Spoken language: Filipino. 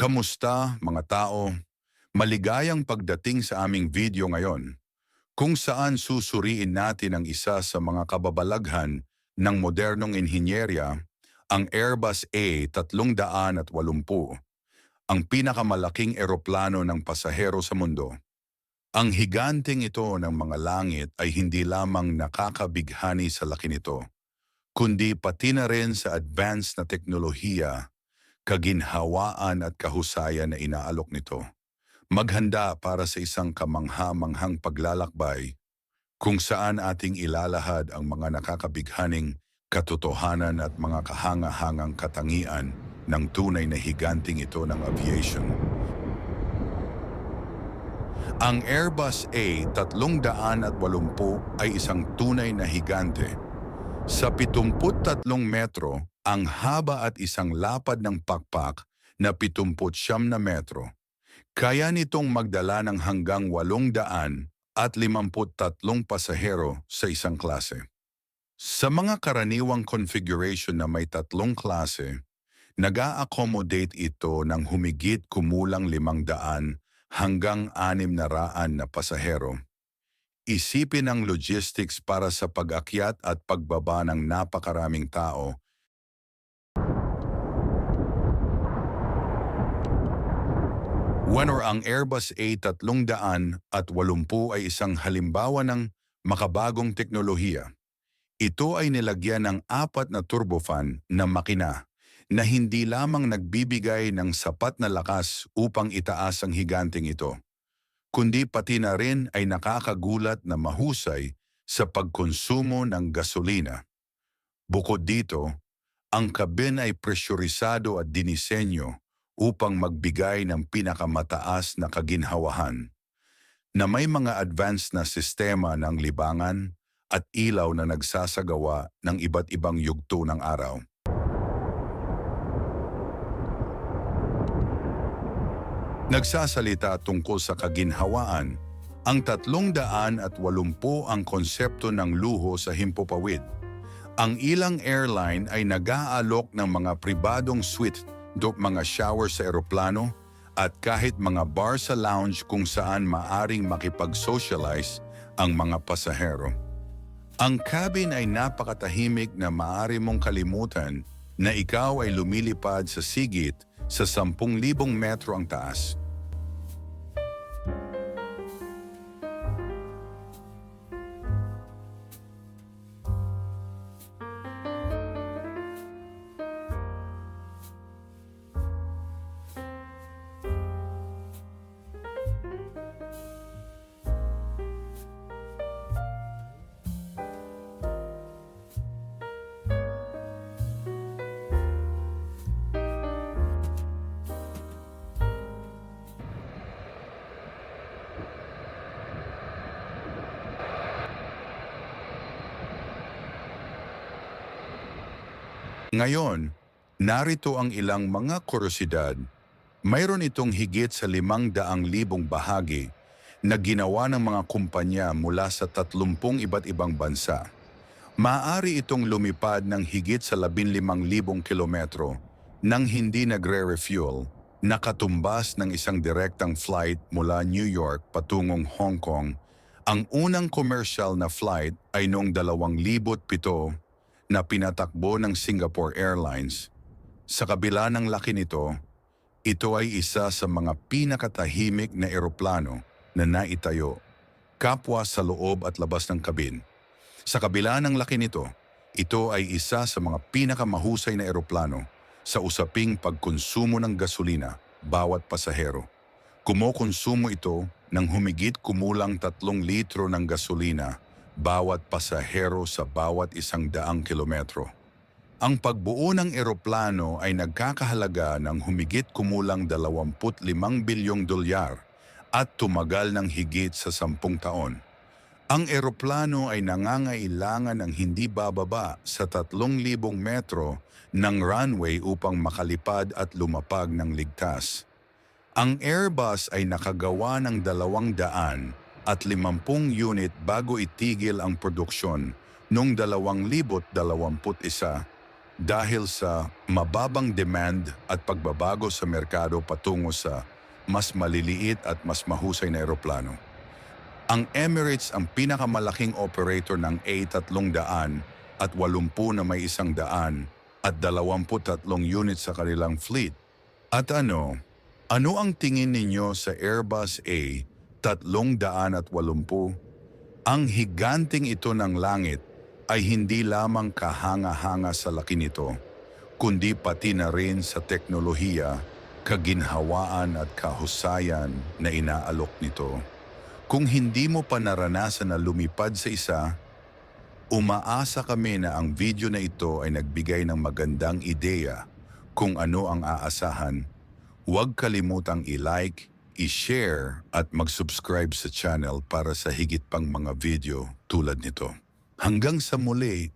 Kamusta mga tao? Maligayang pagdating sa aming video ngayon kung saan susuriin natin ang isa sa mga kababalaghan ng modernong inhinyerya, ang Airbus A380, ang pinakamalaking eroplano ng pasahero sa mundo. Ang higanteng ito ng mga langit ay hindi lamang nakakabighani sa laki nito, kundi pati na rin sa advanced na teknolohiya, kaginhawaan at kahusayan na inaalok nito. Maghanda para sa isang kamangha-manghang paglalakbay kung saan ating ilalahad ang mga nakakabighaning katotohanan at mga kahanga-hangang katangian ng tunay na higanting ito ng aviation. Ang Airbus A380 ay isang tunay na higante. Sa 73 metro, ang haba at isang lapad ng pakpak na 79 na metro. Kaya nitong magdala ng hanggang 853 pasahero sa isang klase. Sa mga karaniwang configuration na may tatlong klase, nag-a-accommodate ito ng humigit kumulang 500 hanggang 600 na pasahero. Isipin ang logistics para sa pag-akyat at pagbaba ng napakaraming tao. Ang Airbus A380 ay isang halimbawa ng makabagong teknolohiya. Ito ay nilagyan ng 4 na turbofan na makina na hindi lamang nagbibigay ng sapat na lakas upang itaas ang higanting ito, kundi pati na rin ay nakakagulat na mahusay sa pagkonsumo ng gasolina. Bukod dito, ang kabin ay pressurisado at dinisenyo upang magbigay ng pinakamataas na kaginhawahan, na may mga advanced na sistema ng libangan at ilaw na nagsasagawa ng iba't ibang yugto ng araw. Nagsasalita tungkol sa kaginhawaan, ang 380 ang konsepto ng luho sa himpapawid. Ang ilang airline ay nag-aalok ng mga pribadong suite, mga shower sa eroplano, at kahit mga bar sa lounge kung saan maaring makipag-socialize ang mga pasahero. Ang cabin ay napakatahimik na maaari mong kalimutan na ikaw ay lumilipad sa sigit sa 10,000 metro ang taas. Ngayon, narito ang ilang mga kuryosidad. Mayroon itong higit sa 500,000 bahagi na ginawa ng mga kumpanya mula sa 30 iba't ibang bansa. Maaari itong lumipad ng higit sa 15,000 kilometro nang hindi nagre-refuel, nakatumbas ng isang direktang flight mula New York patungong Hong Kong. Ang unang commercial na flight ay noong 2007 na pinatakbo ng Singapore Airlines. Sa kabila ng laki nito, ito ay isa sa mga pinakatahimik na eroplano na naitayo, kapwa sa loob at labas ng kabin. Sa kabila ng laki nito, ito ay isa sa mga pinakamahusay na eroplano sa usaping pagkonsumo ng gasolina bawat pasahero. Kumokonsumo ito ng humigit kumulang 3 litro ng gasolina bawat pasahero sa bawat 100 kilometro. Ang pagbuo ng eroplano ay nagkakahalaga ng humigit kumulang 25 bilyong dolyar at tumagal ng higit sa 10 taon. Ang eroplano ay nangangailangan ng hindi bababa sa 3,000 metro ng runway upang makalipad at lumapag ng ligtas. Ang Airbus ay nakagawa ng 250 unit bago itigil ang produksyon noong 2021, dahil sa mababang demand at pagbabago sa merkado patungo sa mas maliliit at mas mahusay na eroplano. Ang Emirates ang pinakamalaking operator ng A380 at 80 na may 100 at 23 units sa kanilang fleet. At ano ang tingin ninyo sa Airbus A380? Ang higanting ito ng langit ay hindi lamang kahanga-hanga sa laki nito, kundi pati na rin sa teknolohiya, kaginhawaan at kahusayan na inaalok nito. Kung hindi mo pa naranasan na lumipad sa isa, umaasa kami na ang video na ito ay nagbigay ng magandang ideya kung ano ang aasahan. Huwag kalimutang i-like, i-share at mag-subscribe sa channel para sa higit pang mga video tulad nito. Hanggang sa muli,